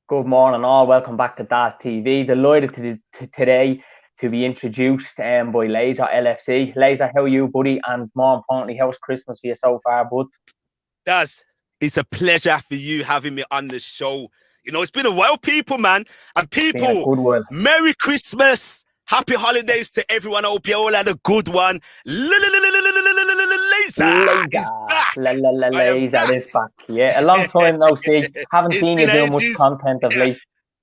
Good morning, all. Welcome back to DAS TV. Delighted today to be introduced by LAZER LFC. LAZER, how are you, buddy? And more importantly, how's Christmas for you so far, bud? Daz, it's a pleasure for you having me on the show. You know, it's been a while, people, man. And people, good while. Merry Christmas. Happy holidays to everyone. I hope you all had a good one. LAZER is back. LAZER is back. Yeah, a long time no see. Haven't seen you do much content of late.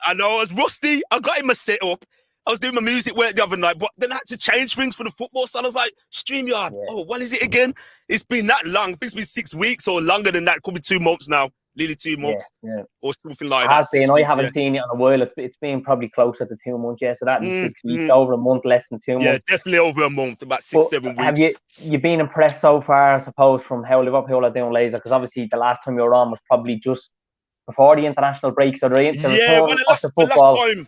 I know, I was rusty. I got in my setup. I was doing my music work the other night, but then I had to change things for the football. So I was like, StreamYard. Yeah. Oh, when is it again? It's been that long. I think it's been 6 weeks or longer than that. It could be 2 months now. Nearly 2 months. Yeah. Or something like that. It has been. I haven't seen it in a while. It's been probably closer to 2 months. Yeah, so that is 6 weeks, over a month, less than 2 months. Yeah, definitely over a month, about 6-7 weeks. Have you been impressed so far, I suppose, from how Liverpool are doing, LAZER? Because obviously the last time you were on was probably just before the international break. So the last time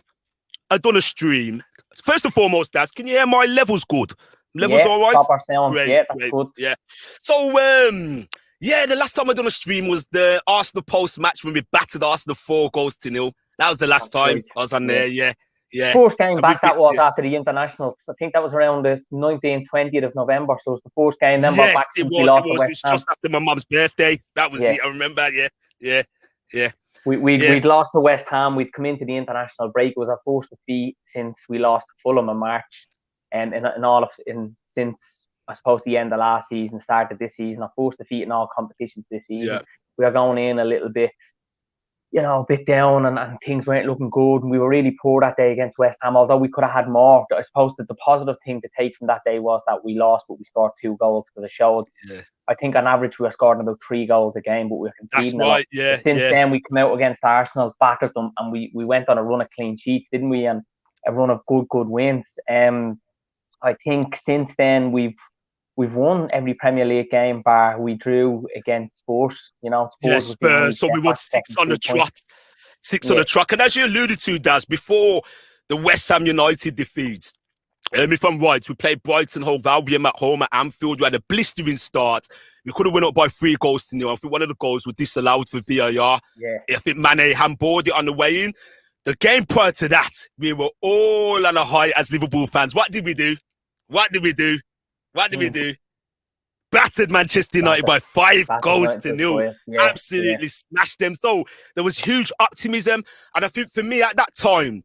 I done a stream. First and foremost, Daz, can you hear my levels good? Levels all right? Proper sound. Great, that's good. Yeah. So, the last time I done a stream was the Arsenal post-match when we battered Arsenal 4-0. That was the last time I was on there, yeah. First game back, that was after the internationals. I think that was around the 19th, 20th of November. So it was the first game. Then we're back since we lost to West Ham. Just after my mum's birthday. That was it. I remember, yeah. We'd lost to West Ham. We'd come into the international break. It was our first defeat since we lost to Fulham in March, and since I suppose the end of last season, started this season. Our first defeat in all competitions this season. Yeah. We are going in a little bit, a bit down, and things weren't looking good. And we were really poor that day against West Ham. Although we could have had more. I suppose that the positive thing to take from that day was that we lost, but we scored 2 goals because it showed. Yeah. I think on average we were scoring about 3 goals a game, but we were conceding. That's right, yeah. Since then we come out against Arsenal, battered them, and we went on a run of clean sheets, didn't we? And a run of good wins. I think since then we've won every Premier League game, bar we drew against Spurs. Spurs. So we won 6 on the trot. 6 on the trot. And as you alluded to, Daz, before the West Ham United defeat, if I'm right, we played Brighton Hove Albion at home at Anfield. We had a blistering start. We could have went up by 3-0. I think one of the goals was disallowed for VAR. Yeah. I think Mane handballed it on the way in. The game prior to that, we were all on a high as Liverpool fans. What did we do? Battered Manchester United by 5-0. Yeah. Absolutely smashed them. So there was huge optimism. And I think for me at that time,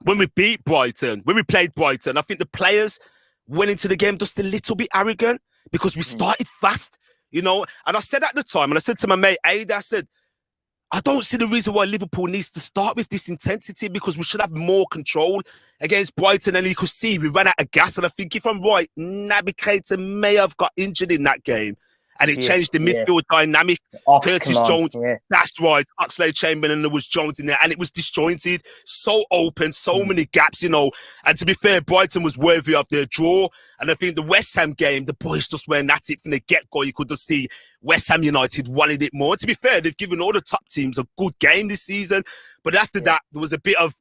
when we played Brighton, I think the players went into the game just a little bit arrogant because we started fast, And I said at the time, and I said to my mate Ada, I said, I don't see the reason why Liverpool needs to start with this intensity because we should have more control against Brighton. And you could see we ran out of gas. And I think if I'm right, Naby Keita may have got injured in that game. And it changed the midfield dynamic. Curtis Jones, that's right. Oxlade-Chamberlain, was Jones in there. And it was disjointed, so open, so many gaps, And to be fair, Brighton was worthy of their draw. And I think the West Ham game, the boys just weren't at it from the get-go. You could just see West Ham United wanted it more. To be fair, they've given all the top teams a good game this season. But after that, there was a bit of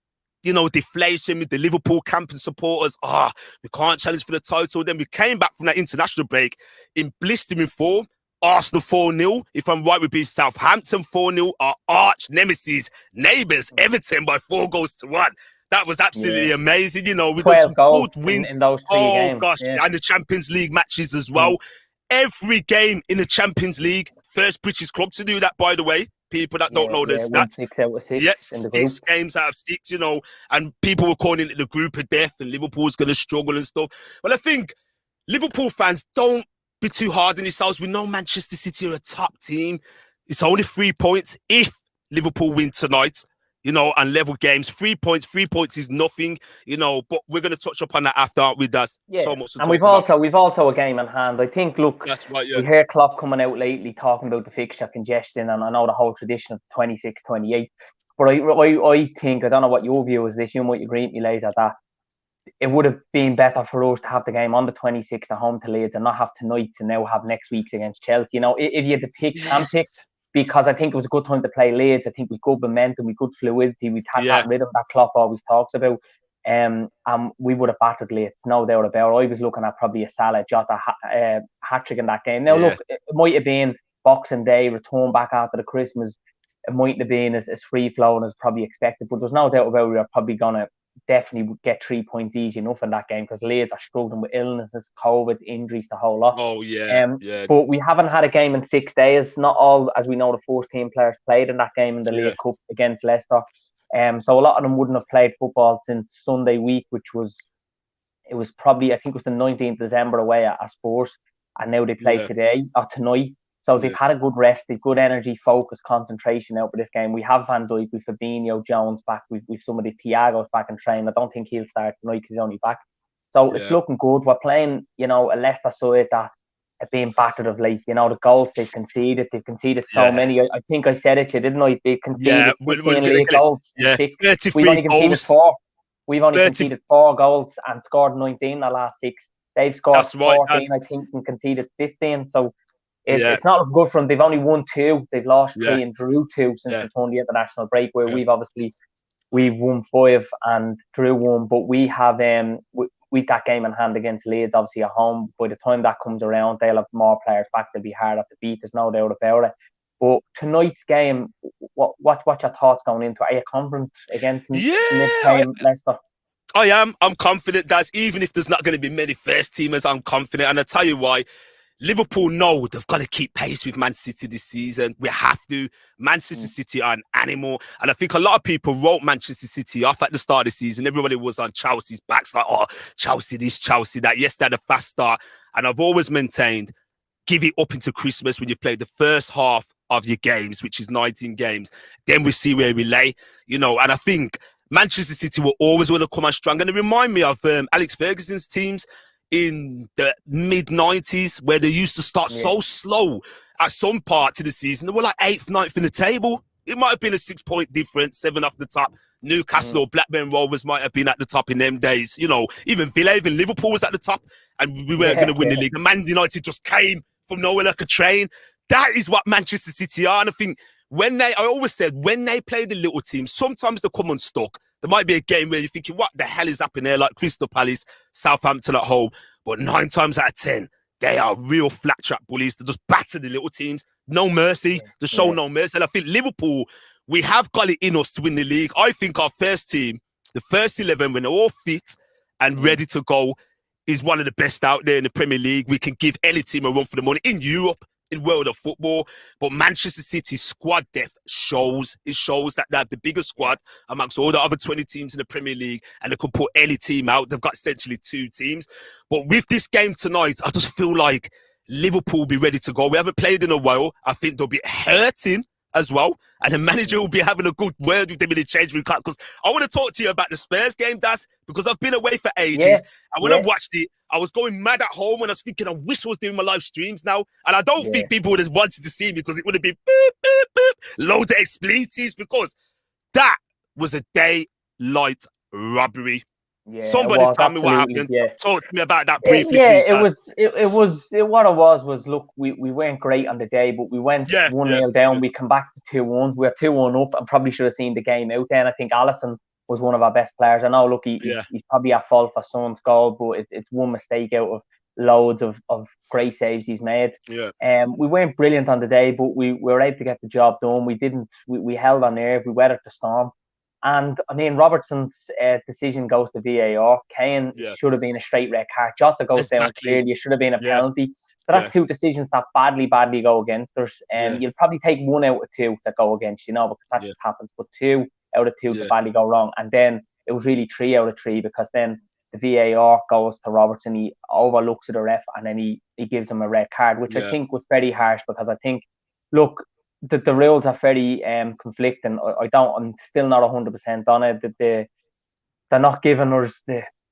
deflation with the Liverpool camp and supporters. We can't challenge for the title. Then we came back from that international break in blistering form. Arsenal 4-0. If I'm right, we beat Southampton 4-0. Our arch nemesis, neighbours, Everton by 4-1. That was absolutely amazing. We got some good wins in those 3 games. Oh, gosh. Yeah. And the Champions League matches as well. Every game in the Champions League, first British club to do that, by the way. People that don't know this, that's 6 out of 6. Yeah, in the group. 6 games out of 6, and people were calling it the group of death, and Liverpool's going to struggle and stuff. Well, I think Liverpool fans don't be too hard on themselves. We know Manchester City are a top team. It's only 3 points if Liverpool win tonight, and level games. 3 points is nothing, but we're going to touch upon that after, aren't we? That's so much to and we've also a game in hand. I think, look, that's right, we hear Klopp coming out lately talking about the fixture congestion, and I know the whole tradition of 26, 28. But I think, I don't know what your view is this, you might agree with me, LAZER, that it would have been better for us to have the game on the 26th at home to Leeds and not have tonight's and now have next week's against Chelsea. If you had to pick, because I think it was a good time to play Leeds. I think we good momentum, we good fluidity, we'd had that rhythm that Klopp always talks about. We would have battered Leeds, no doubt about it. I was looking at probably a Salah Jota hat-trick in that game. Now, look, it might have been Boxing Day, return back after the Christmas it mightn't have been as free flowing as probably expected, but there's no doubt about we are probably gonna definitely get 3 points easy enough in that game because Leeds are struggling with illnesses, COVID, injuries, the whole lot. Oh yeah, But we haven't had a game in 6 days. Not all, as we know, the first team players played in that game in the League Cup against Leicester. So a lot of them wouldn't have played football since Sunday week, which was probably, I think it was the 19th of December away at Spurs, and now they play today or tonight. So they've had a good rest, they've good energy, focus, concentration out for this game. We have Van Dijk, we've Fabinho, Jones back, we've some of the Thiago's back in training. I don't think he'll start tonight because he's only back. So it's looking good. We're playing, a Leicester side that are being battered of late. The goals they've conceded so many. I think I said it, didn't I? They conceded 15 league goals in 6. We've only conceded 4. We've only conceded 4 goals and scored 19 the last 6. They've scored 14, I think, and conceded 15. So it's not good for them. They've only won 2. They've lost 3 and drew 2 since the international break, where we've won 5 and drew 1. But we have we've that game in hand against Leeds, obviously at home. By the time that comes around, they'll have more players back. They'll be harder to beat. There's no doubt about it. But tonight's game, what's your thoughts going into it? Are you confident against mid-time Leicester? I am. I'm confident, Daz. Even if there's not going to be many first teamers, I'm confident. And I'll tell you why. Liverpool know they've got to keep pace with Man City this season. We have to. Manchester City are an animal. And I think a lot of people wrote Manchester City off at the start of the season. Everybody was on Chelsea's backs like, oh, Chelsea this, Chelsea that. Yes, they had a fast start. And I've always maintained, give it up into Christmas when you've played the first half of your games, which is 19 games. Then we see where we lay, and I think Manchester City will always want to come on strong. And it remind me of Alex Ferguson's teams in the mid-90s, where they used to start so slow at some part of the season. They were like 8th, 9th in the table. It might have been a 6-point difference, 7 off the top. Newcastle or Blackburn Rovers might have been at the top in them days. Even Villa, even Liverpool was at the top, and we weren't going to win the league. And Man United just came from nowhere like a train. That is what Manchester City are. And I think I always said, when they play the little teams, sometimes they come unstuck. There might be a game where you're thinking, what the hell is happening there? Like Crystal Palace, Southampton at home. But 9 times out of 10, they are real flat track bullies. They just batter the little teams. No mercy. They show no mercy. And I think Liverpool, we have got it in us to win the league. I think our first team, the first 11, when they're all fit and ready to go, is one of the best out there in the Premier League. We can give any team a run for the money in Europe, in world of football. But Manchester City's squad depth shows that they have the biggest squad amongst all the other 20 teams in the Premier League, and they could put any team out. They've got essentially 2 teams. But with this game tonight, I just feel like Liverpool will be ready to go. We haven't played in a while. I think they'll be hurting as well, and the manager will be having a good word with them in the change room. Because I want to talk to you about the Spurs game, Das, because I've been away for ages, and when I watched it, I was going mad at home, and I was thinking, I wish I was doing my live streams now, and I don't think people would have wanted to see me, because it would have been beep, beep, beep, loads of expletives, because that was a daylight robbery. Somebody tell me what happened. Talk to me about that briefly, please. What it was, look, we weren't great on the day, but we went 1-0 down. We come back to 2-1. We were 2-1 up, and probably should have seen the game out then. I think Alisson was one of our best players. I know, look, he's probably at fault for Son's goal, but it's one mistake out of loads of great saves he's made. We weren't brilliant on the day, but we were able to get the job done. We held on nerve. We weathered the storm. And I mean, Robertson's decision goes to VAR. Kane should have been a straight red card. Jota goes down clearly. It should have been a penalty. So that's 2 decisions that badly go against us. You'll probably take 1 out of 2 that go against you, because that just happens. But 2 out of 2 that badly go wrong. And then it was really 3 out of 3, because then the VAR goes to Robertson. He overlooks the ref, and then he gives him a red card, which I think was very harsh, because I think, look, the rules are very conflicting. I'm still not 100% on it. They're not giving us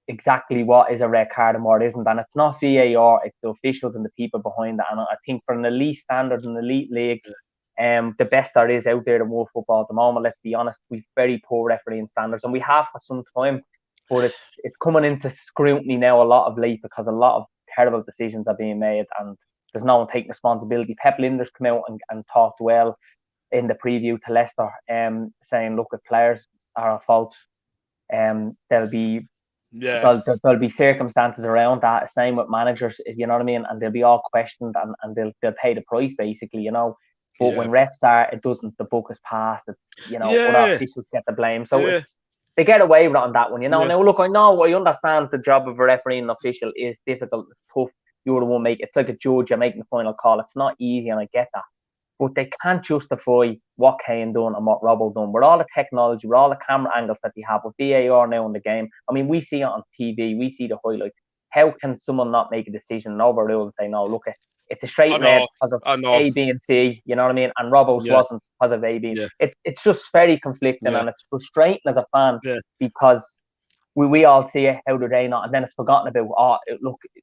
exactly what is a red card and what isn't, and it's not VAR, it's the officials and the people behind it. And I think for an elite standard, an elite league, the best there is out there in world football at the moment, let's be honest, we've very poor refereeing standards, and we have for some time, but it's coming into scrutiny now a lot of late, because a lot of terrible decisions are being made, and there's no one taking responsibility. Pep Lijnders come out and talked well in the preview to Leicester, saying, look, if players are at fault, there'll be circumstances around that. Same with managers, you know what I mean? And they'll be all questioned, and they'll pay the price, basically, But when refs are, it doesn't. The buck is passed. It's, other officials get the blame. So they get away with it on that one. Now look, I understand the job of a refereeing official is difficult, it's tough. You're the one it's like a judge. You're making the final call. It's not easy, and I get that. But they can't justify what Kane done and what Robbo done. With all the technology, with all the camera angles that they have, with VAR now in the game. I mean, we see it on TV. We see the highlights. How can someone not make a decision and overrule and say, no, look, it's a straight red because of A, B, and C, you know what I mean? And Robbo's wasn't because of A, B. It's just very conflicting, and it's frustrating as a fan because we all see it, how do they not? And then it's forgotten about,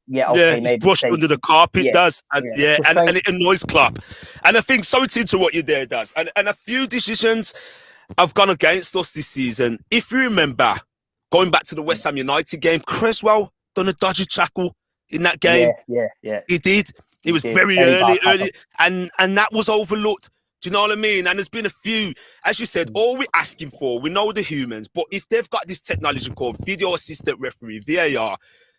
maybe it's brushed under the carpet, does. And it annoys Klopp. And I think, sorry to interrupt you there, does. And a few decisions have gone against us this season. If you remember, going back to the West Ham United game, Creswell done a dodgy tackle in that game. Yeah. He did. It was very early, and that was overlooked. Do you know what I mean? And there's been a few, as you said, all we're asking for, we know the humans, but if they've got this technology called video assistant referee, VAR,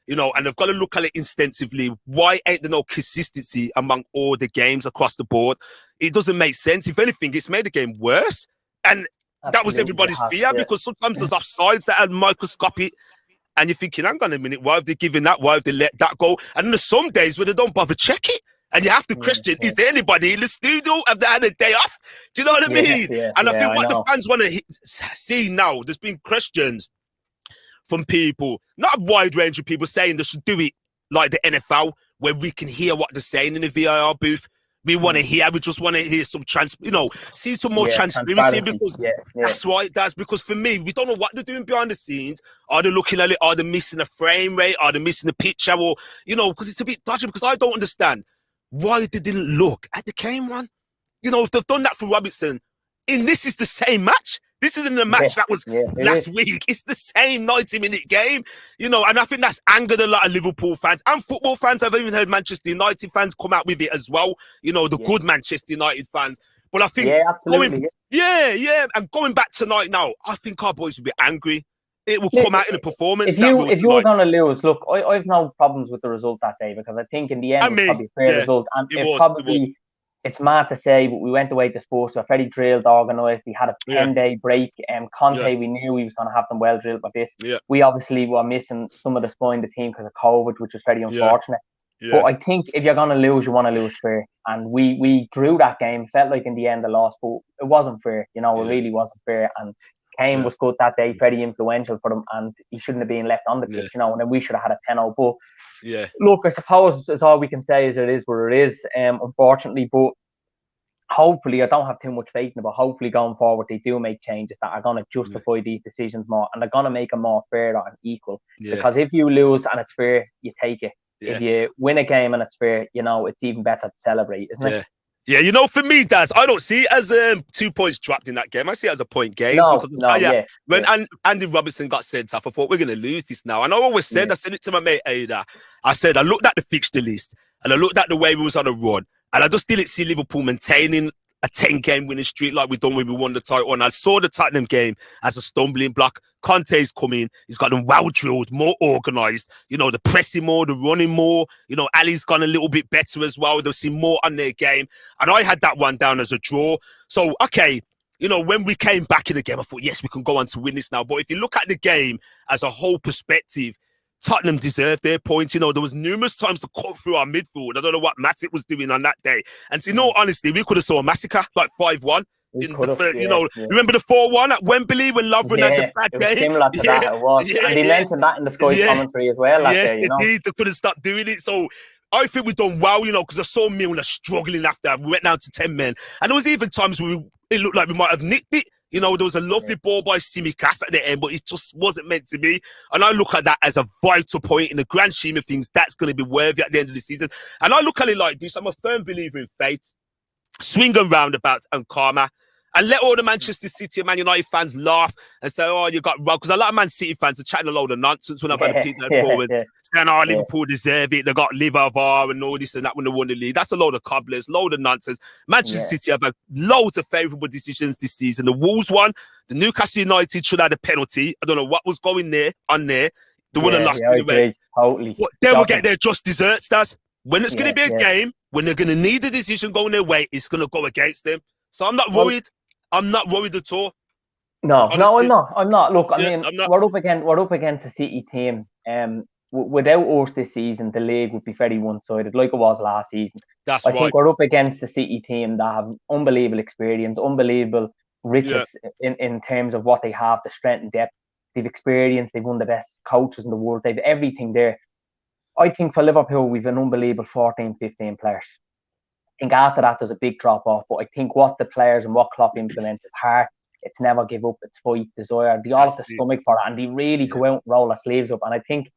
and they've got to look at it extensively, why ain't there no consistency among all the games across the board? It doesn't make sense. If anything, it's made the game worse. And that was everybody's fear, because sometimes there's offsides that are microscopic. And you're thinking, hang on a minute, why have they given that? Why have they let that go? And then there's some days where they don't bother check it. And you have to question, is there anybody in the studio? Have they had a day off? Do you know what I mean? And I think what the fans want to see now, there's been questions from people, not a wide range of people, saying they should do it like the NFL, where we can hear what they're saying in the VAR booth. We want to hear, we just want to hear some see some more transparency, because that's why it does. Because for me, we don't know what they're doing behind the scenes. Are they looking at it? Are they missing a frame rate? Are they missing a picture? Or, because it's a bit dodgy, because I don't understand why they didn't look at the Kane one. If they've done that for Robertson, and this is the same match. This isn't the match that was last week. It's the same 90-minute game, and I think that's angered a lot of Liverpool fans and football fans. I've even heard Manchester United fans come out with it as well, the good Manchester United fans. But I think, and going back tonight now, I think our boys will be angry. It will come out in the performance. If you were going to lose, look, I've no problems with the result that day, because I think in the end it's probably a fair result. And it's mad to say, but we went away to Spurs, so very drilled, organised. We had a 10-day break. Conte, we knew he was going to have them well drilled with this. We obviously were missing some of the spine of the team because of COVID, which was very unfortunate. But I think if you're going to lose, you want to lose fair. And we drew that game. Felt like in the end they lost, but it wasn't fair. It really wasn't fair. And Kane was good that day, very influential for them, and he shouldn't have been left on the pitch, and then we should have had a 10-0. But look, I suppose it's all we can say is it is what it is, unfortunately. But hopefully, I don't have too much faith in it, but hopefully going forward they do make changes that are going to justify these decisions more, and they're going to make them more fair and equal. Because if you lose and it's fair, you take it. If you win a game and it's fair, it's even better to celebrate, isn't it? Yeah, for me, Daz, I don't see it as 2 points dropped in that game. I see it as a point game. When Andy Robertson got sent off, I thought we're going to lose this now. And I always said, I said it to my mate Ada, I said, I looked at the fixture list and I looked at the way we was on a run, and I just didn't see Liverpool maintaining a 10-game winning streak like we've done when we won the title. And I saw the Tottenham game as a stumbling block. Conte's coming. He's got them well drilled, more organised. The pressing more, the running more. Ali's gone a little bit better as well. They've seen more on their game. And I had that one down as a draw. So, okay, when we came back in the game, I thought, yes, we can go on to win this now. But if you look at the game as a whole perspective, Tottenham deserved their points. There was numerous times to cut through our midfield. I don't know what Matip was doing on that day. And honestly, we could have saw a massacre, like 5-1. Remember the 4-1 at Wembley when Lovren had the bad game? Similar to that, it was. And they mentioned that in the Sky commentary as well. They couldn't stop doing it. So I think we've done well, because I saw Milner struggling after. We went down to 10 men. And there was even times where it looked like we might have nicked it. There was a lovely ball by Tsimikas at the end, but it just wasn't meant to be. And I look at that as a vital point in the grand scheme of things. That's going to be worthy at the end of the season. And I look at it like this. I'm a firm believer in fate, swing and roundabouts, and karma. And let all the Manchester City and Man United fans laugh and say, oh, you got robbed. Because a lot of Man City fans are chatting a load of nonsense when I've had a pick that forward. Saying, oh, Liverpool deserve it. They got Liverpool and all this and that when they won the league. That's a load of cobblers, load of nonsense. Manchester City have had loads of favourable decisions this season. The Wolves one, the Newcastle United should have had a penalty. I don't know what was going on there. They would have lost anyway. Totally. They will get their just desserts, Daz. When it's going to be a game, when they're going to need a decision going their way, it's going to go against them. So I'm not worried. I'm not worried at all. No, I'm not. Look, I mean, we're up against a City team. Without us this season, the league would be very one-sided, like it was last season. That's I think we're up against a City team that have unbelievable experience, unbelievable riches in terms of what they have, the strength and depth. They've experienced, they've won the best coaches in the world, they've everything there. I think for Liverpool, we've an unbelievable 14, 15 players. I think after that, there's a big drop-off, but I think what the players and what Klopp implements is heart. It's never give up, it's fight, desire. They all have the stomach for it, and they really go out and roll their sleeves up. And I think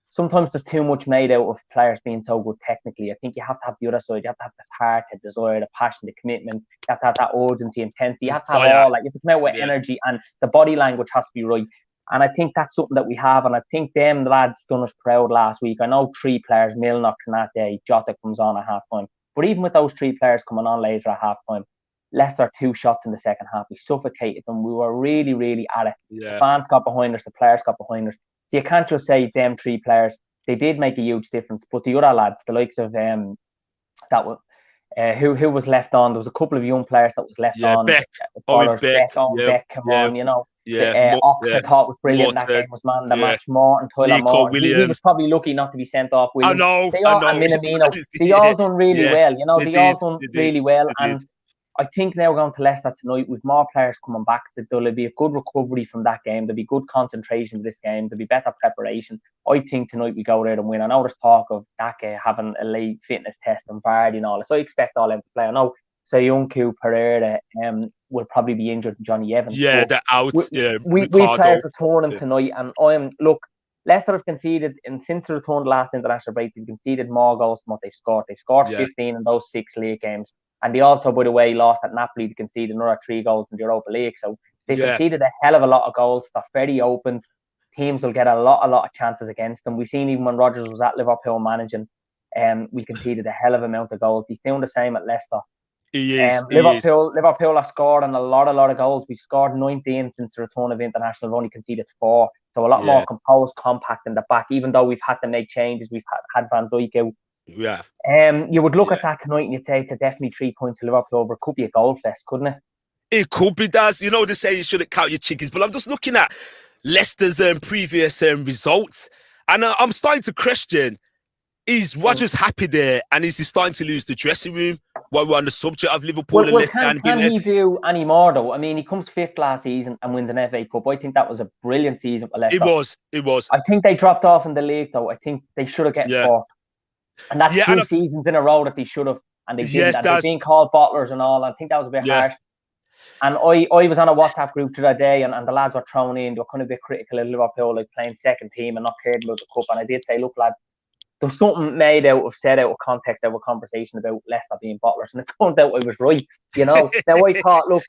sometimes there's too much made out of players being so good technically. I think you have to have the other side. You have to have the heart, the desire, the passion, the commitment. You have to have that urgency, intensity. You have to have all, like, you have to come out with energy, and the body language has to be right. And I think that's something that we have. And I think them lads done us proud last week. I know 3 players, Milner, Konate, Jota comes on at half-time. But even with those 3 players coming on later at half-time, Leicester 2 shots in the second half. We suffocated them. We were really, really at it. The fans got behind us. The players got behind us. So you can't just say them 3 players. They did make a huge difference. But the other lads, the likes of who was left on, there was a couple of young players that was left on. Beck, Beck, come on, you know. Ox, I thought was brilliant. That game was man the match. Morton, Tyler Morton. He was probably lucky not to be sent off. Williams. I know. And Minamino. They all done really well. You know, they all done really well. And I think now going to Leicester tonight with more players coming back, that there'll be a good recovery from that game. There'll be good concentration for this game. There'll be better preparation. I think tonight we go there and win. I know there's talk of Dake having a late fitness test and Vardy and all this. So I expect all them to play. I know Soyuncu, Pereira will probably be injured, and Johnny Evans. Yeah, they're out. We players returning tonight, and Leicester have conceded, and since the return the last international break, they've conceded more goals than what they've scored. They scored 15 in those 6 league games. And they also, by the way, lost at Napoli to concede another 3 goals in the Europa League. So they conceded a hell of a lot of goals. They're very open. Teams will get a lot of chances against them. We've seen even when Rodgers was at Liverpool managing, we conceded a hell of amount of goals. He's doing the same at Leicester. Liverpool are scoring a lot of goals. We've scored 19 since the return of international. We've only conceded 4. So a lot more composed, compact in the back, even though we've had to make changes. We've had Van Dijk out. Yeah. You would look at that tonight and you'd say it's definitely 3 points to Liverpool over. It could be a goal fest, couldn't it? It could be, Daz. You know, they say you shouldn't count your chickens, but I'm just looking at Leicester's previous results, and I'm starting to question: is Rodgers happy there, and is he starting to lose the dressing room? While we're on the subject of Liverpool and Leicester, can he do any more though? I mean, he comes 5th last season and wins an FA Cup. I think that was a brilliant season for Leicester. It was. I think they dropped off in the league though. I think they should have gotten 4th. And that's 2 seasons in a row that they should have, and they didn't. And they've been called bottlers and all. I think that was a bit harsh. And I was on a WhatsApp group the other day, and the lads were thrown in. They were kind of a bit critical of Liverpool, like playing second team and not caring about the cup. And I did say, look, lad, there's something said out of context, out of conversation about Leicester being bottlers. And it turned out I was right, you know. Now I thought, look,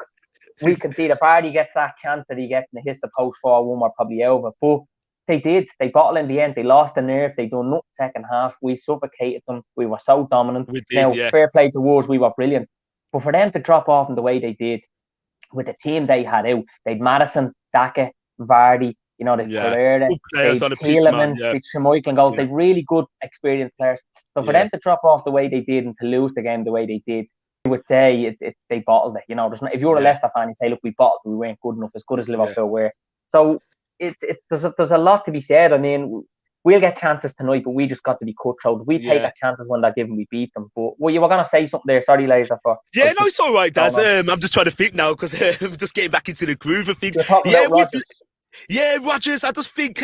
we can see the Vardy gets that chance that he gets and hits the post 4-1, we're probably over. But they did. They bottled in the end. They lost the nerve. They done nothing second half. We suffocated them. We were so dominant. Fair play to us. We were brilliant. But for them to drop off in the way they did, with the team they had out, they'd Maddison, Daka, Vardy, you know, they'd Pereira, they'd Tielemans, they'd Schmeichel and goals. They'd really good, experienced players. So for them to drop off the way they did and to lose the game the way they did, you would say they bottled it. You know, if you're a Leicester fan, you say, look, we bottled. We weren't good enough, as good as Liverpool were. So there's a lot to be said. I mean, we'll get chances tonight, but we just got to be cutthroat. We take our chances when they're given, we beat them. But you were going to say something there. Sorry, Lazer. No, it's all right, Daz. I'm just trying to think now because I'm just getting back into the groove of things. Rodgers. I just think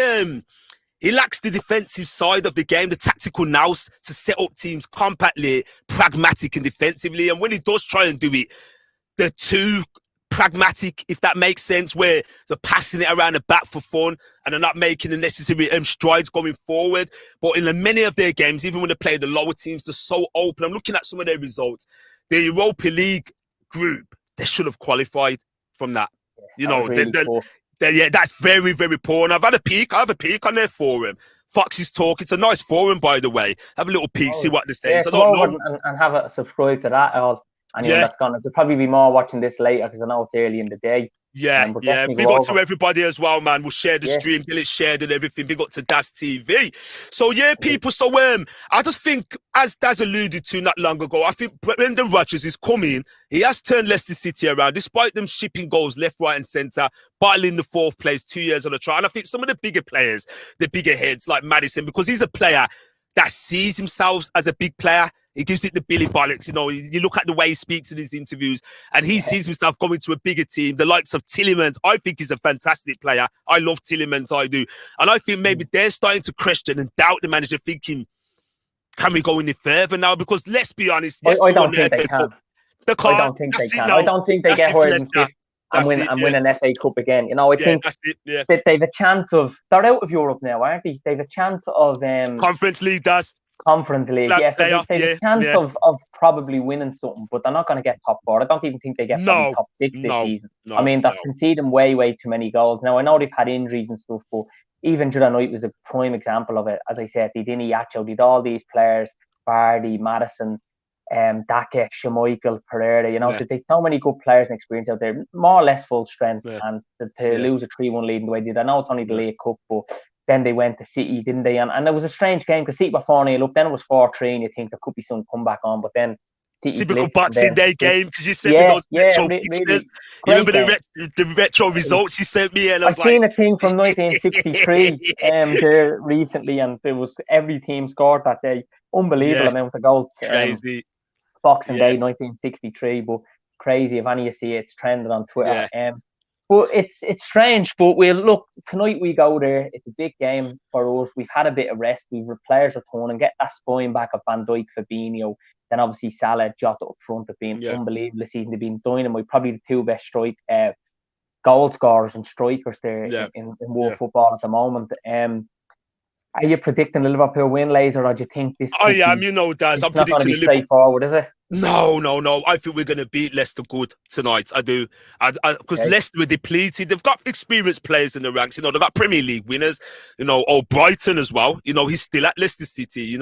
he lacks the defensive side of the game, the tactical nous to set up teams compactly, pragmatic and defensively. And when he does try and do it, they're too pragmatic, if that makes sense, where they're passing it around the back for fun and they're not making the necessary strides going forward. But in many of their games, even when they play the lower teams, they're so open. I'm looking at some of their results. The Europa League group, they should have qualified from that. You know, that's very, very poor. And I have a peek on their forum. Fox's Talk. It's a nice forum, by the way. Have a little peek, see what they're saying. And have a subscribe to that. anyone that's gonna, there'll probably be more watching this later because I know it's early in the day. But big up to everybody as well, man. We'll share the stream, get it shared and everything. Big up to Daz TV. So people. So I just think, as Daz alluded to not long ago, I think Brendan Rodgers is coming. He has turned Leicester City around, despite them shipping goals left, right, and centre, battling the 4th place 2 years on the trot. And I think some of the bigger players, the bigger heads like Maddison, because he's a player that sees himself as a big player. He gives it the Billy Bollocks, you look at the way he speaks in his interviews and he sees himself going to a bigger team, the likes of Tielemans. I think he's a fantastic player. I love Tielemans, I do. And I think maybe they're starting to question and doubt the manager, thinking, can we go any further now? Because let's be honest. I don't think they can. I don't think they can. I don't think they get higher than 5th and win an FA Cup again. I think that they've a chance of, they're out of Europe now, aren't they? They've a chance of Conference League does. Conference League, yes. So they have a chance of probably winning something, but they're not going to get top 4. I don't even think they get top 6 this season. I mean, they're conceding way too many goals. Now, I know they've had injuries and stuff, but even the other night was a prime example of it. As I said, they did Iacho, they did all these players, Vardy, Maddison, Dake, Schmeichel, Pereira, they so many good players and experience out there, more or less full strength, and to lose a 3-1 lead in the way they did. I know it's only the League Cup, but then they went to City, didn't they? And it was a strange game because City were 4-0 up, then it was 4-3, and you think there could be some comeback on, but then City typical Boxing Day game, because you sent me those retro pictures. You remember the retro results you sent me? And I've seen a thing from 1963 there recently, and there was every team scored that day. Unbelievable amount of goals. Crazy. Boxing Day 1963, but crazy. If any you see it, it's trending on Twitter. But it's strange. But we'll look tonight. We go there. It's a big game for us. We've had a bit of rest. We've players returning. Get that spine back of Van Dijk, Fabinho. Then obviously Salah, Jota up front have been unbelievable this season. They've been dynamite. Probably the 2 best goal scorers and strikers there in world football at the moment. Are you predicting the Liverpool win, Lazer, or do you think this? I am, Daz. I'm not going to be straightforward, is it? No. I think we're going to beat Leicester good tonight. I do. Because Leicester were depleted. They've got experienced players in the ranks. They've got Premier League winners. Brighton as well. He's still at Leicester City.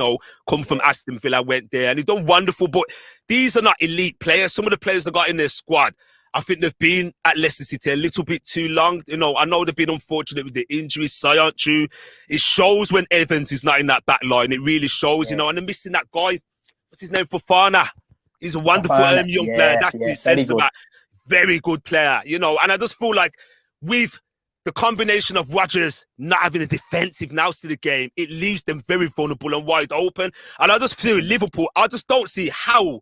Come from Aston Villa, went there, and he's done wonderful. But these are not elite players. Some of the players they got in their squad, I think they've been at Leicester City a little bit too long. I know they've been unfortunate with the injuries. Sayantru. It shows when Evans is not in that back line. It really shows, and they're missing that guy. What's his name? Fofana. He's a wonderful young player. That's his centre back. Very good player, And I just feel like with the combination of Rodgers not having a defensive nous to the game, it leaves them very vulnerable and wide open. And I just feel Liverpool, I just don't see how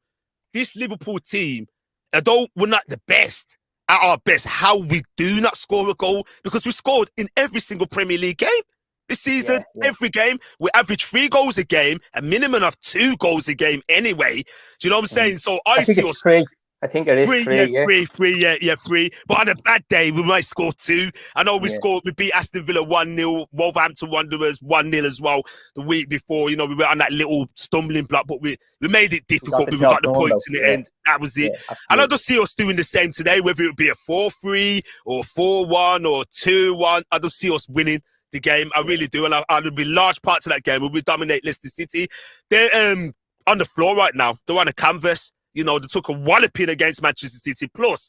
this Liverpool team, although we're not the best at our best, how we do not score a goal, because we scored in every single Premier League game this season. Every game we average 3 goals a game, a minimum of 2 goals a game anyway. Do you know what I'm saying? So I see us 3. I think it is 3. But on a bad day, we might score 2. I know we beat Aston Villa 1-0, Wolverhampton Wanderers 1-0 as well the week before. We were on that little stumbling block, but we made it difficult. We got the points in the end. That was it. And I just see us doing the same today, whether it be a 4-3 or 4-1 or 2-1. I just see us winning the game. I really do. And I'll be large parts of that game. We'll dominate Leicester City. They're on the floor right now. They're on a canvas. They took a walloping against Manchester City. Plus,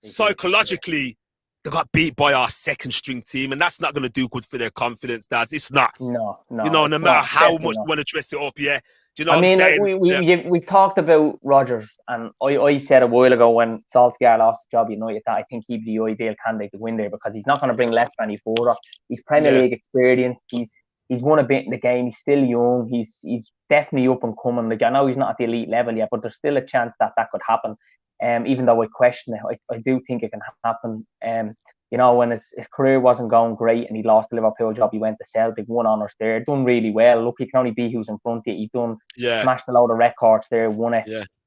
psychologically, they got beat by our second string team, and that's not going to do good for their confidence, Daz. It's not. No. No matter how much you want to dress it up, Do you know what I'm saying? We talked about Rodgers, and I said a while ago when Solskjaer lost the job United that I think he'd be the ideal candidate to win there, because he's not going to bring Leicester any further. He's Premier League experience. He's won a bit in the game. He's still young. He's definitely up and coming. Like, I know he's not at the elite level yet, but there's still a chance that could happen. Even though I question it, I do think it can happen. When his career wasn't going great and he lost the Liverpool job, he went to Celtic, won honours there, done really well. Look, he can only be who's in front of you. He smashed a load of records there, won it.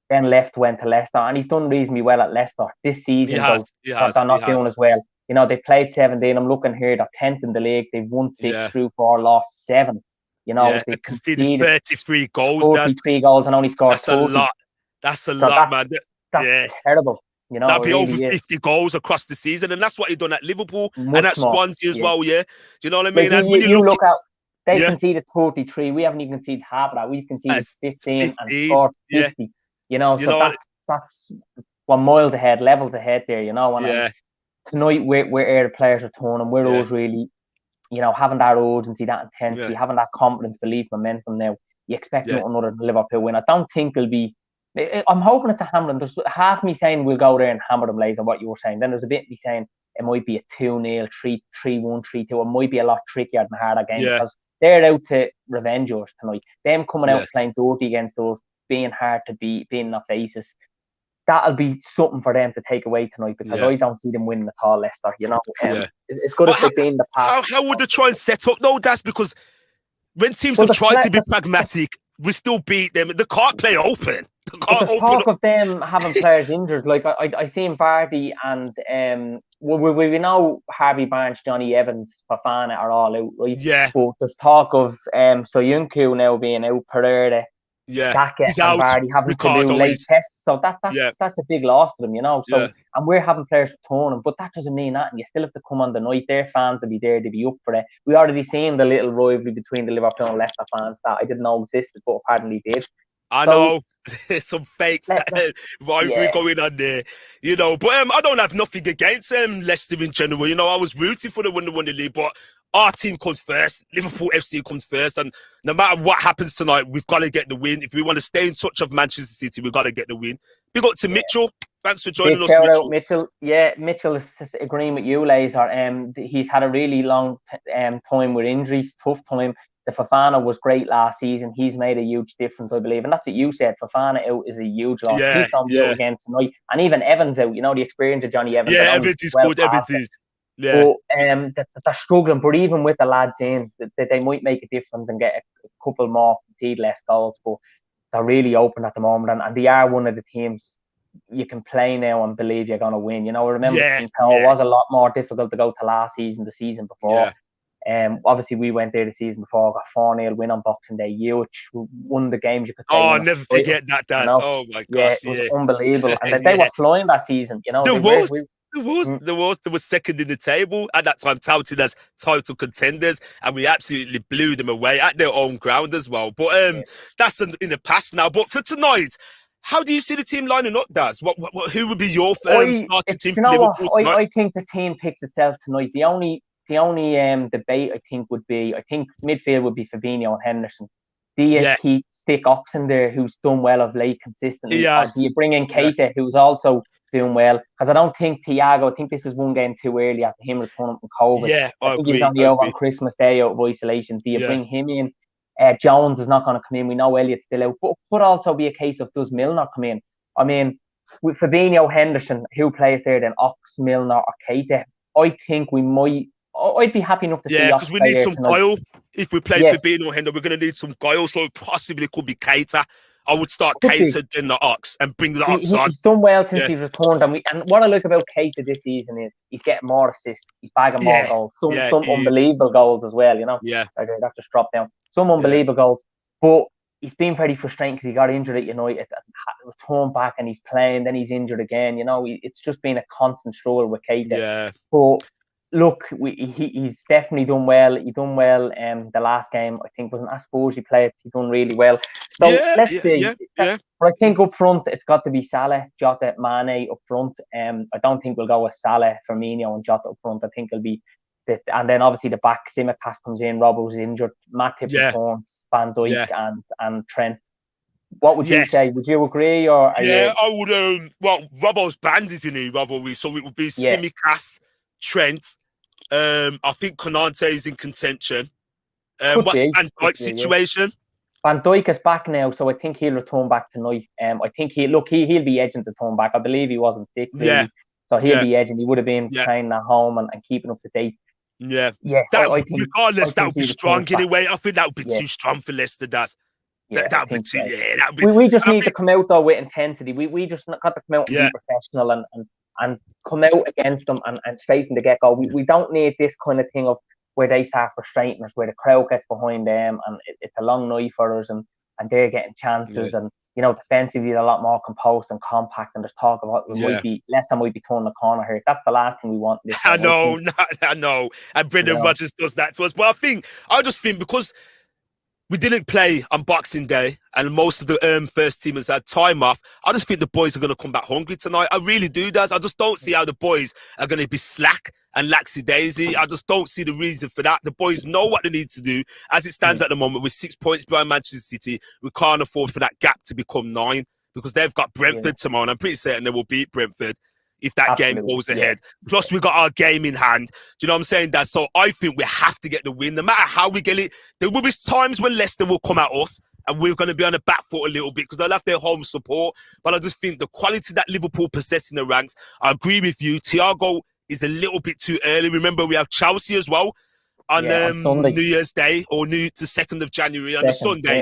Then went to Leicester, and he's done reasonably well at Leicester this season. They're not doing as well. They played 17. I'm looking here, they're 10th in the league. They've won 6, drew 4, lost 7. They conceded 33 goals. 33 goals and only scored 40. A lot. That's a lot, man. That's terrible. That'd be over 50 goals across the season, and that's what he done at Liverpool and at Swansea as well. Do you know what I mean? And when you look out, they conceded 33. We haven't even conceded half of that. We've conceded 15 and scored 50. 1 miles ahead, levels ahead there, you know. And tonight where the players are turning, we're always really, you know, having that urgency, that intensity, having that confidence, belief, momentum. Now you expect nothing other than Liverpool win. I don't think it'll be. I'm hoping it's a hammering. There's half me saying we'll go there and hammer them, Lazer, what you were saying. Then there's a bit me saying it might be a 2-0, 3-1, 3-2. It might be a lot trickier than harder game because they're out to revenge us tonight. Them coming out playing dirty against us, being hard to beat, being in our faces. That'll be something for them to take away tonight because I don't see them winning at all, Leicester. You know, it's good as they've been in the past. How would they try and set up though? That's because when teams have tried to be pragmatic, we still beat them. They can't play open. There's talk of them having players injured. Like I seen Vardy and we know Harvey Barnes, Johnny Evans, Fofana are all out, right? Yeah. But there's talk of Soyuncu now being out, Pereira, Daka and Vardy having to do late tests. So that's a big loss to them, you know. So and we're having players returning, but that doesn't mean that. And you still have to come on the night. Their fans will be there to be up for it. We already seen the little rivalry between the Liverpool and Leicester fans that I didn't know existed, but apparently did. I know. Some fake rivalry going on there, you know. But I don't have nothing against Leicester in general. You know, I was rooting for them when they won the league, but our team comes first. Liverpool FC comes first, and no matter what happens tonight, we've got to get the win. If we want to stay in touch of Manchester City, we've got to get the win. Big up to Mitchell. Thanks for joining us, Mitchell. Out, Mitchell. Yeah, Mitchell is agreeing with you, Lazer. He's had a really long time with injuries, tough time. The Fofana was great last season. He's made a huge difference, I believe. And that's what you said. Fofana out is a huge loss. He's on the out again tonight. And even Evans out, you know, the experience of Johnny Evans. Yeah, Evans is good. Evans is. Yeah. But they're struggling. But even with the lads in, they might make a difference and get a couple more, indeed less goals. But they're really open at the moment. And they are one of the teams you can play now and believe you're going to win. You know, I remember it was a lot more difficult to go to last season, the season before. Yeah. Obviously we went there the season before, got 4-0 win on Boxing Day, huge, won the games you could say. Oh, I'll never forget that, Daz. You know? Oh my gosh, it was unbelievable. And they were flying that season, you know. There was second in the table at that time, touted as title contenders, and we absolutely blew them away at their own ground as well. But that's in the past now. But for tonight, how do you see the team lining up, Daz? Who would be your starting team for Liverpool tonight? I think the team picks itself tonight. The only debate I think would be, I think midfield would be Fabinho and Henderson. Do you stick Oxen there, who's done well of late consistently? Or do you bring in Keita, who's also doing well? Because I don't think Thiago, I think this is one game too early after him returning from COVID. Yeah, I think he's only out on Christmas Day out of isolation. Do you bring him in? Jones is not going to come in. We know Elliott's still out. But could also be a case of, does Milner come in? I mean, with Fabinho, Henderson, who plays there then? Ox, Milner or Keita? I think we might... I'd be happy enough to see. Yeah, because we need some guile. If we play Fabinho Hendo, we're going to need some guile. So possibly could be Keita. I would start Keita, then the Ox, and bring the Ox on. He's done well since he's returned. And what I like about Keita this season is he's getting more assists. He's bagging more goals. Some unbelievable goals as well, you know. Yeah. Okay, that just dropped down. Some unbelievable goals. But he's been pretty frustrating because he got injured at United, returned back and he's playing, then he's injured again. You know, it's just been a constant struggle with Keita. Yeah. But look, he's definitely done well. He done well. The last game, I think, wasn't. I suppose he played. He done really well. So let's see. But I think up front, it's got to be Salah, Jota, Mane up front. I don't think we'll go with Salah, Firmino, and Jota up front. I think it'll be, and then obviously the back. Tsimikas comes in. Robbo's injured. Matip returns. Van Dijk and Trent. What would you say? Would you agree or? I would. Well, Robbo's banned, isn't he? Robbo, so it would be Tsimikas, Trent. I think Konate is in contention. What's Van Dijk's situation? Van Dijk is back now, so I think he'll return back tonight. I think he'll be edging to turn back. I believe he wasn't sick, really. So he'll be edging. He would have been training at home and keeping up to date. Yeah. I think, regardless, that would be strong anyway. I think that would be too strong for Leicester. That would be too. That would be. We just need to come out though with intensity. We just got to come out and be professional and come out against them and straight from the get-go. We don't need this kind of thing of where they start frustrating us, where the crowd gets behind them and it's a long night for us and they're getting chances and, you know, defensively they're a lot more composed and compact and there's talk about Leicester might be turning the corner here. That's the last thing we want. I know. And Brendan Rodgers does that to us. But I just think because we didn't play on Boxing Day, and most of the first teamers had time off. I just think the boys are going to come back hungry tonight. I really do, Daz. I just don't see how the boys are going to be slack and laxy-daisy. I just don't see the reason for that. The boys know what they need to do. As it stands at the moment, we're 6 points behind Manchester City. We can't afford for that gap to become 9 because they've got Brentford tomorrow, and I'm pretty certain they will beat Brentford if that game goes ahead. Plus, we got our game in hand. Do you know what I'm saying, Dad? So I think we have to get the win. No matter how we get it, there will be times when Leicester will come at us and we're going to be on the back foot a little bit because they'll have their home support. But I just think the quality that Liverpool possess in the ranks, I agree with you. Thiago is a little bit too early. Remember, we have Chelsea as well on New Year's Day or the 2nd of January on the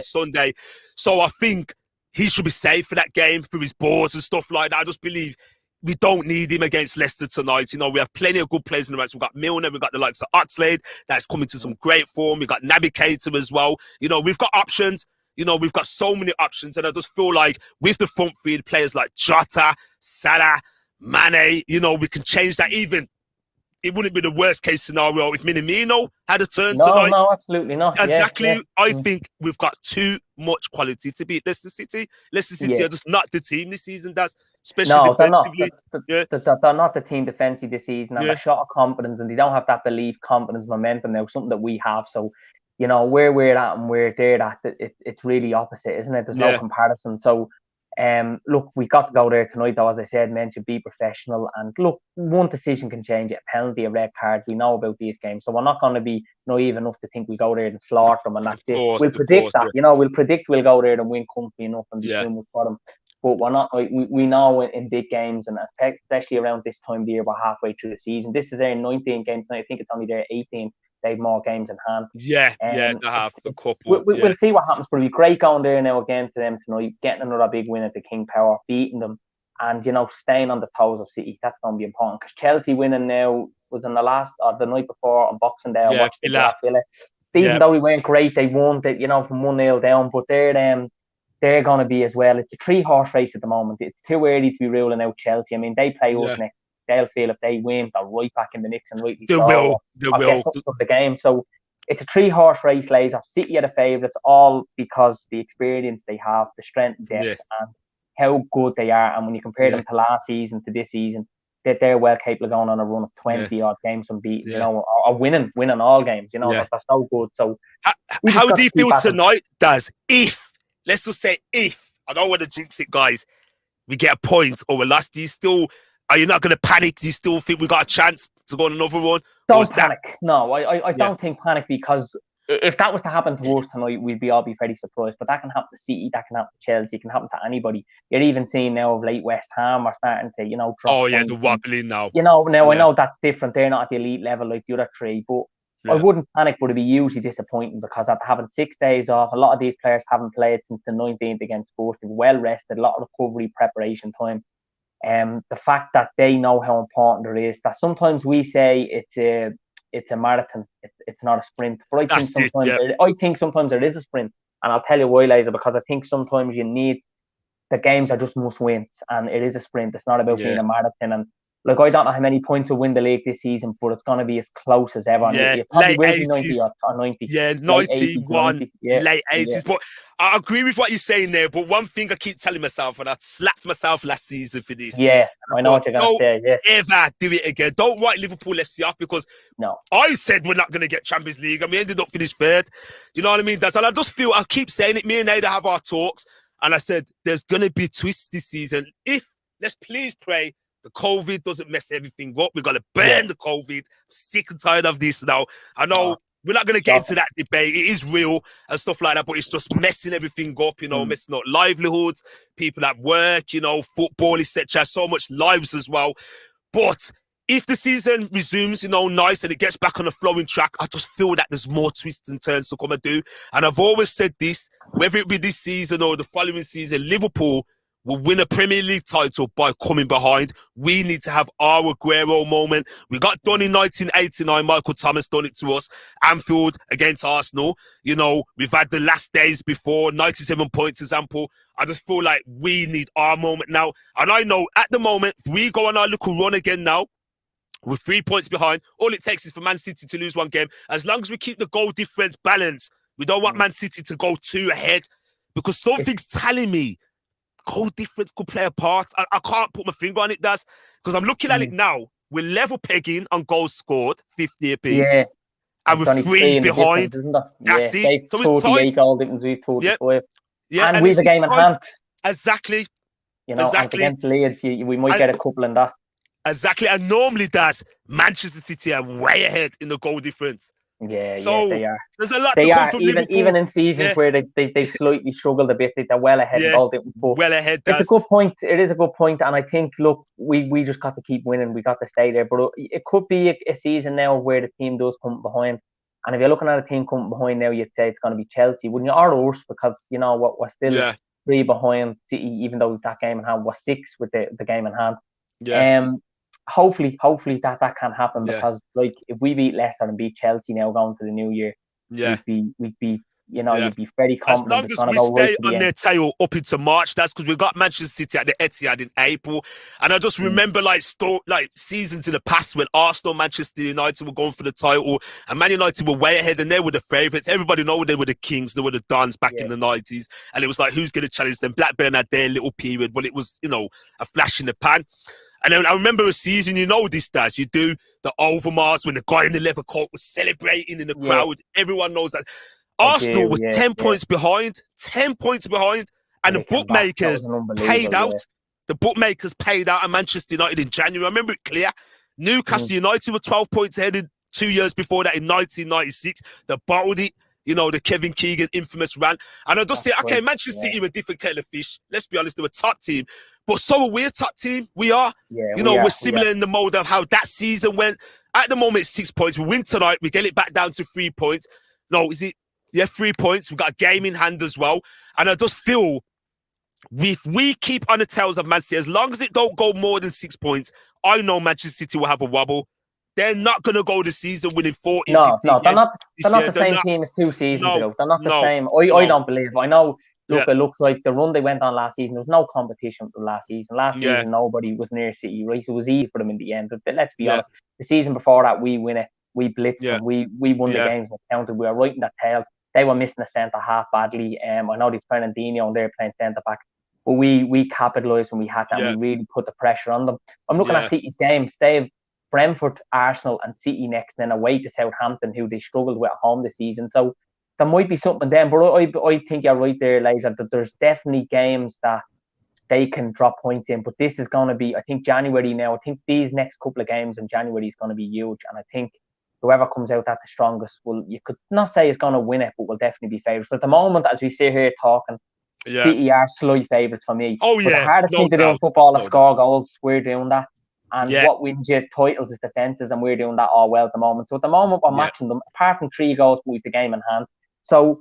Sunday. So I think he should be safe for that game through his balls and stuff like that. I just believe we don't need him against Leicester tonight. You know, we have plenty of good players in the ranks. We've got Milner, we've got the likes of Oxlade that's coming to some great form. We've got Naby Keita as well. You know, we've got options. You know, we've got so many options. And I just feel like with the front field, players like Jota, Salah, Mane, you know, we can change that. Even it wouldn't be the worst case scenario if Minamino had a turn tonight. No, absolutely not. Exactly. I think we've got too much quality to beat Leicester City. Leicester City are just not the team this season. Especially they're not. They're not the team defensively this season, and they're short of confidence, and they don't have that belief, confidence, momentum now, something that we have. So, you know, where we're at and where they're at, it's really opposite, isn't it? There's no comparison. So, look, we got to go there tonight, though, as I said, mentioned, be professional. And look, one decision can change it, a penalty, a red card. We know about these games. So we're not going to be naive enough to think we go there and slaughter them and that's it. We'll predict that. You know, we'll predict we'll go there and win comfy enough and be too much for them. But we're not. We know in big games, and especially around this time of the year, we're halfway through the season. This is their 19th game tonight. I think it's only their 18th. They have more games in hand. They have a couple. We'll see what happens. But it'll be great going there now again to them tonight, getting another big win at the King Power, beating them, and you know, staying on the toes of City. That's going to be important because Chelsea winning now was in the night before on Boxing Day. I watched Villa. Even though we weren't great, they won. That from 1-0 down, but they're going to be as well. It's a 3-horse race at the moment. It's too early to be ruling out Chelsea. I mean, they play us next. They'll feel if they win, they're right back in the mix and rightly They will. Of the game. So it's a 3-horse race, Lazer. City are the favourites, all because the experience they have, the strength and depth, and how good they are. And when you compare them to last season to this season, that they're well capable of going on a run of 20 odd games unbeaten, you know, or winning all games. You know, they're so good. So how do you feel tonight, Daz? Let's just say I don't want to jinx it, guys, we get a point or a loss, are you not going to panic? Do you still think we got a chance to go on another run? Don't panic. No, I don't think panic, because if that was to happen to us tonight, we'd all be very surprised. But that can happen to City, that can happen to Chelsea, it can happen to anybody. You're even seeing now of late West Ham are starting to, you know, drop. Oh yeah, the wobbling now. You know, I know that's different. They're not at the elite level like the other three, but I wouldn't panic, but it'd be hugely disappointing because after having 6 days off, a lot of these players haven't played since the 19th against Spurs. They're well rested, a lot of recovery, preparation time. The fact that they know how important it is, that sometimes we say it's a marathon, it's not a sprint. But I think sometimes it is a sprint, and I'll tell you why, Liza, because I think sometimes you need the games are just must wins, and it is a sprint. It's not about being a marathon. And look, I don't know how many points will win the league this season, but it's going to be as close as ever. Yeah, late 80s. 90. Yeah, 91, late 80s. But I agree with what you're saying there. But one thing I keep telling myself, and I slapped myself last season for this. Yeah, I know what you're going to say. Yeah. Ever do it again. Don't write Liverpool FC off, because I said we're not going to get Champions League and we ended up finished third. Do you know what I mean? And I just feel, I keep saying it, me and Ada have our talks, and I said there's going to be twists this season. Let's please pray the COVID doesn't mess everything up. We've got to burn the COVID. I'm sick and tired of this now. I know we're not going to get into that debate. It is real and stuff like that, but it's just messing everything up, you know, messing up livelihoods, people at work, you know, football, etc. So much lives as well. But if the season resumes, you know, nice and it gets back on a flowing track, I just feel that there's more twists and turns to come and do. And I've always said this, whether it be this season or the following season, Liverpool will win a Premier League title by coming behind. We need to have our Aguero moment. We got done in 1989. Michael Thomas done it to us. Anfield against Arsenal. You know, we've had the last days before, 97 points example. I just feel like we need our moment now. And I know at the moment, if we go on our little run again now, we're 3 points behind. All it takes is for Man City to lose one game. As long as we keep the goal difference balanced, We don't want Man City to go too ahead because something's telling me goal difference could play a part. I can't put my finger on it, does, because I'm looking at it now. We're level pegging on goals scored, 50 apiece. Yeah. And we're 3 behind. Isn't there? That's it. So it's 38 goal difference, we've 45. Yeah. And we've a game in hand. Exactly. You know, and against Leeds, we might get a couple in that. Exactly. And normally, Manchester City are way ahead in the goal difference. Yeah, so they are. There's a lot to come from Liverpool. Even in seasons where they slightly struggled a bit, they're well ahead in goal difference. Well ahead. It's a good point. It is a good point, and I think, look, we just got to keep winning. We got to stay there. But it could be a season now where the team does come behind. And if you're looking at a team coming behind now, you'd say it's going to be Chelsea, wouldn't you? Or us, because, you know, we're still 3 behind City, even though that game in hand was 6 with the game in hand. Yeah. Hopefully that can happen, because like if we beat Leicester and beat Chelsea now going to the new year, we'd be you know, you'd be very confident. As long as we stay on their tail up into March, that's because we've got Manchester City at the Etihad in April. And I just remember like seasons in the past when Arsenal, Manchester United were going for the title and Man United were way ahead and they were the favourites. Everybody know they were the kings, they were the dons back in the 90s. And it was like, who's going to challenge them? Blackburn had their little period, but it was, you know, a flash in the pan. And then I remember a season, you know this, Daz, you do the Overmars when the guy in the leather coat was celebrating in the crowd. Everyone knows that. Arsenal were 10 points behind, 10 points behind, and the bookmakers paid out. The bookmakers paid out at Manchester United in January. I remember it clear. Newcastle United were 12 points ahead in 2 years before that in 1996. They bottled it, you know, the Kevin Keegan infamous run. And I just say, okay, Manchester City were a different kettle of fish. Let's be honest, they were a top team. But so are we a top team. We are. We're similar in the mold of how that season went. At the moment, it's 6 points. We win tonight. We get it back down to 3 points. No, is it? Yeah, 3 points. We've got a game in hand as well. And I just feel if we keep on the tails of Man City, as long as it don't go more than 6 points, I know Manchester City will have a wobble. They're not going to go the season winning 40. No, they're not the same team as 2 seasons ago. They're not the same. I don't believe. I know, look, it looks like the run they went on last season, there was no competition for last season. Last season, nobody was near City, right? So it was easy for them in the end. But let's be honest, the season before that, we win it. We blitzed them. We won the games that counted. We were right in their tails. They were missing a centre half badly. I know they're Fernandinho and they're playing centre back, but we capitalised when we had that. And we really put the pressure on them. I'm looking at City's games. They have Brentford, Arsenal, and City next, then away to Southampton, who they struggled with at home this season. So there might be something then. But I think you're right there, Lazer, that there's definitely games that they can drop points in. But this is going to be, I think, January now. I think these next couple of games in January is going to be huge, and I think whoever comes out at the strongest you could not say is going to win it, but will definitely be favourites. But at the moment, as we sit here talking, City are slight favourites for me. Oh, but the hardest thing to do in football is score goals. We're doing that. And what wins you titles is defences, and we're doing that all well at the moment. So at the moment, we're matching them, apart from 3 goals with the game in hand. So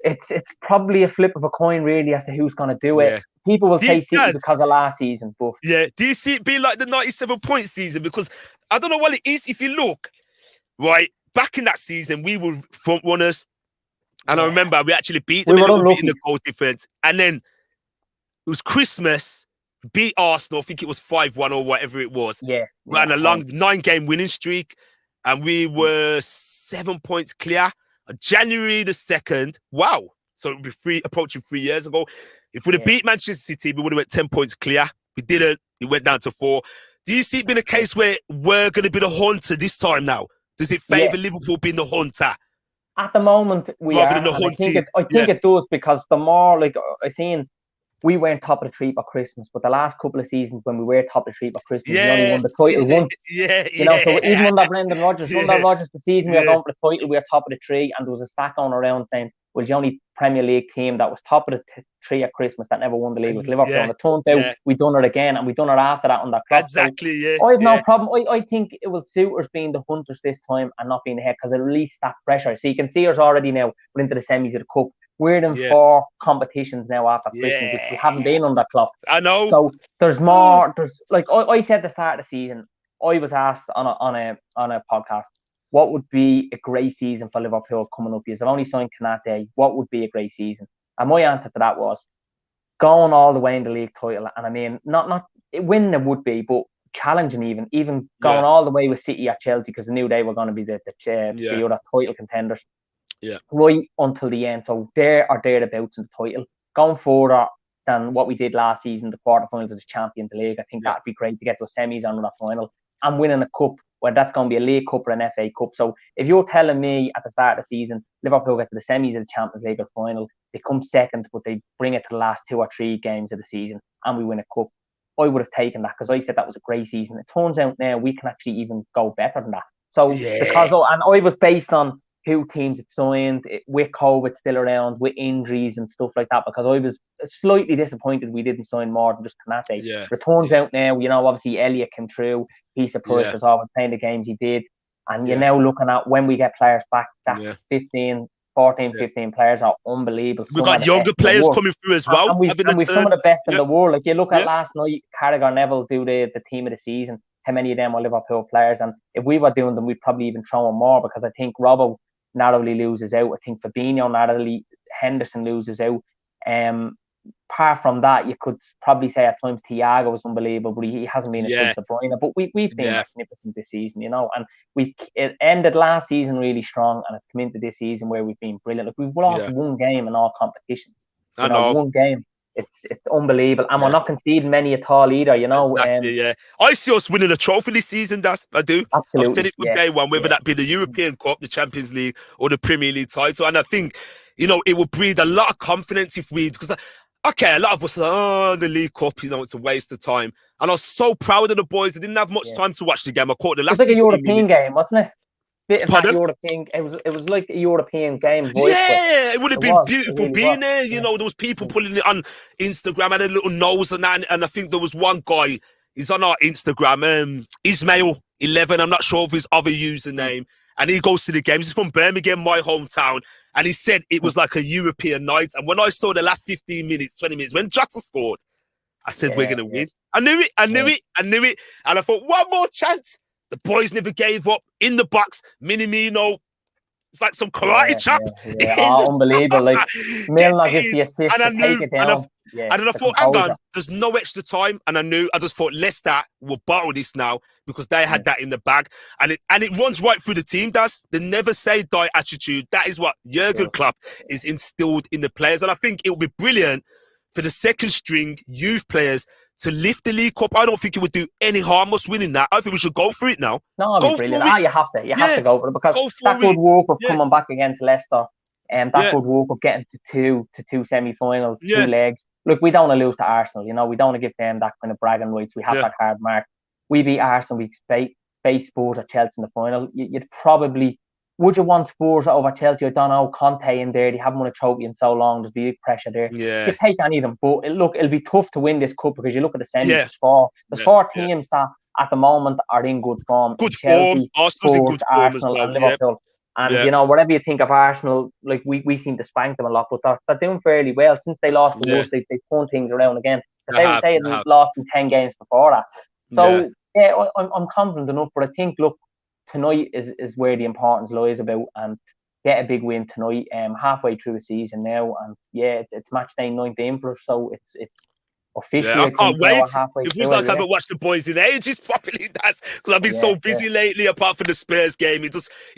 it's probably a flip of a coin, really, as to who's going to do it. People will say City because of last season. But do you see it being like the 97-point season? Because I don't know what it is. If you look, right, back in that season, we were front runners. And I remember we actually beat them in the goal difference. And then it was Christmas, beat Arsenal. I think it was 5-1 or whatever it was. We ran a long 9-game winning streak. And we were 7 points clear. On January the 2nd, wow. So it would be approaching 3 years ago. If we'd have beat Manchester City, we would have went 10 points clear. We didn't. It went down to 4. Do you see it being a case where we're going to be the hunter this time now? Does it favour Liverpool being the hunter? At the moment, we rather are. Than the I think it does, because the more, like, I seen, we weren't top of the tree by Christmas, but the last couple of seasons when we were top of the tree by Christmas, we only won the title once. You know, so even under Brendan Rodgers, the season we were going for the title, we were top of the tree, and there was a stat going around saying, well, the only Premier League team that was top of the tree at Christmas that never won the league was Liverpool. And it turned out we done it again, and we done it after that on that clock. Exactly, so I have no problem. I think it will suit us being the hunters this time and not being ahead, because it released that pressure. So you can see us already now. We're into the semis of the cup. We're in 4 competitions now after Christmas, which we haven't been on that clock. I know. So there's more. There's, like I said at the start of the season, I was asked on a podcast, what would be a great season for Liverpool coming up? Because I've only signed Kanate. What would be a great season? And my answer to that was going all the way in the league title. And I mean, not winning it would be, but challenging even going all the way with City at Chelsea, because I knew they were going to be the other title contenders. right until the end. So there or thereabouts in the title. Going further than what we did last season, the quarterfinals of the Champions League, I think that'd be great to get to a semis and a final and winning a cup, whether that's going to be a League Cup or an FA Cup. So if you're telling me at the start of the season, Liverpool get to the semis of the Champions League or final, they come second, but they bring it to the last 2 or 3 games of the season and we win a cup, I would have taken that because I said that was a great season. It turns out now we can actually even go better than that. So because I was based on who teams had signed with COVID still around, with injuries and stuff like that, because I was slightly disappointed we didn't sign more than just Kanate. It turns out now, obviously Elliot came through, he surprised us all with playing the games he did, and you're now looking at when we get players back, that 15 players are unbelievable. We've got younger players coming through as well. And we've some of the best in the world. Like you look at last night, Carragher Neville do the team of the season. How many of them are Liverpool players? And if we were doing them, we'd probably even throw them more because I think Robbo narrowly loses out. I think Fabinho narrowly, Henderson loses out. Apart from that, you could probably say at times Thiago was unbelievable, but he hasn't been as good as De Bruyne. But we've been magnificent this season, and it ended last season really strong, and it's come into this season where we've been brilliant. Like we've lost one game in all competitions. I know one game. It's unbelievable, and we're not conceding many at all either. Exactly, I see us winning a trophy this season. I do. Absolutely. I've said it from day one, whether that be the European Cup, the Champions League, or the Premier League title. And I think, it will breed a lot of confidence if we, because a lot of us are the League Cup, it's a waste of time. And I was so proud of the boys. I didn't have much time to watch the game. I caught the last. It was like a European game, wasn't it? European. It was like a European game. It would have been beautiful being there. There was people pulling it on Instagram, had a little nose and that. And I think there was one guy. He's on our Instagram, Ismail11. I'm not sure of his other username. And he goes to the games. He's from Birmingham, my hometown. And he said it was like a European night. And when I saw the last 15 minutes, 20 minutes, when Jota scored, I said, we're going to win. I knew it. And I thought, one more chance. The boys never gave up in the box. Minamino, it's like some karate chop. Unbelievable. Like Milner gives the assist to take it down. And then I thought, hang on, there's no extra time. And I just thought Leicester will bottle this now because they had that in the bag. And it runs right through the team, does. The never say die attitude. That is what Jurgen Klopp is instilled in the players. And I think it will be brilliant for the second string youth players to lift the League Cup. I don't think it would do any harm us winning that. I think we should go for it now. No, it'll be brilliant. You have to. You have to go for it because that good work of coming back against Leicester and that good work of getting to two semi-finals, 2 legs. Look, we don't want to lose to Arsenal. We don't want to give them that kind of bragging rights. We have that hard mark. We beat Arsenal. We face Spurs or Chelsea in the final. You'd probably... Would you want Spurs over Chelsea? I don't know. Conte in there. They haven't won a trophy in so long. There's big pressure there. You take any of them. But it'll be tough to win this cup because you look at the semis. There's 4 teams that at the moment are in good form. Chelsea, Arsenal's in good form Arsenal and Liverpool. And, whatever you think of Arsenal, like we seem to spank them a lot, but they're doing fairly well. Since they lost the Wolves, they've turned things around again. They had lost in 10 games before that. So, I'm confident enough, but I think, look, tonight is where the importance lies about, and get a big win tonight. Halfway through the season now, and it's Matchday 19th, so it's officially. I can't wait. It feels like I haven't watched the boys in ages properly. That's because I've been so busy lately. Apart from the Spurs game, it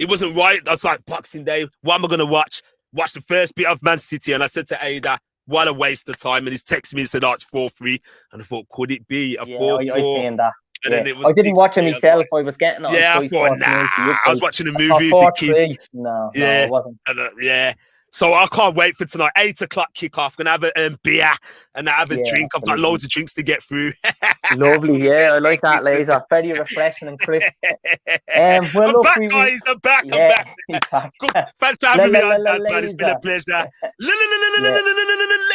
wasn't right. That's like Boxing Day. What am I going to watch? Watch the first bit of Man City, and I said to Ada, what a waste of time. And he's texted me and said, it's 4-3. And I thought, could it be a 4-4? I seen that. And then it was I didn't watch it myself. I was getting it. I thought, I was watching a movie. No, it wasn't. So I can't wait for tonight. 8 o'clock kickoff. Gonna have a beer and have a drink. I've got loads of drinks to get through. Lovely, I like that, Laser. Very refreshing and crisp. I'm back, guys. I'm back. Thanks for having me on, man. It's been a pleasure.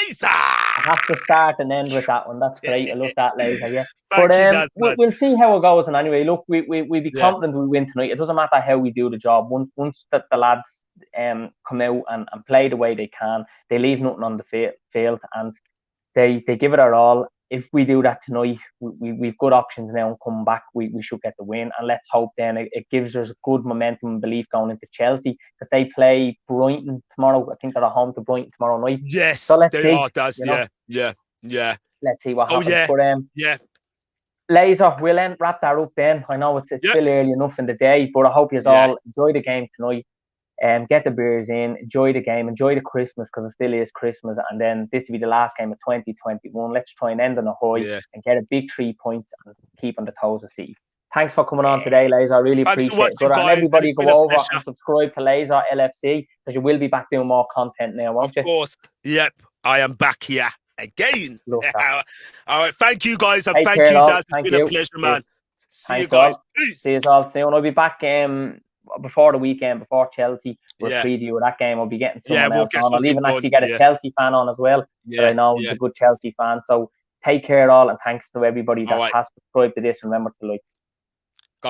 Laser. I have to start and end with that one. That's great. I love that, Laser. But we'll see how it goes. And anyway, look, we'll be confident we win tonight. It doesn't matter how we do the job. Once the lads come out and play the way they can, they leave nothing on the field, and they give it our all. If we do that tonight, we've good options now, and come back, we should get the win. And let's hope then it gives us good momentum and belief going into Chelsea, because they play Brighton tomorrow. I think they're at home to Brighton tomorrow night. Yes, so let's they see, are. Yeah. Let's see what happens. But Laser, we'll wrap that up then. I know it's still early enough in the day, but I hope you all enjoy the game tonight. Get the beers in, enjoy the game, enjoy the Christmas, because it still is Christmas. And then this will be the last game of 2021. Let's try and end on a high and get a big 3 points and keep on the toes of seat. Thanks for coming on today, Lazer. I really appreciate it. And everybody go over and subscribe to LAZER LFC, because you will be back doing more content now, won't you? Of course. Yep. I am back here again. All right. Thank you, guys. And thank you, Daz. It's been a pleasure, man. See you guys. Peace. See you all soon. I'll be back before the weekend, before Chelsea. We'll preview of that game. I'll be getting someone else on. I'll even actually get a Chelsea fan on as well. That I know is a good Chelsea fan. So take care all, and thanks to everybody that has subscribed to this. Remember to like.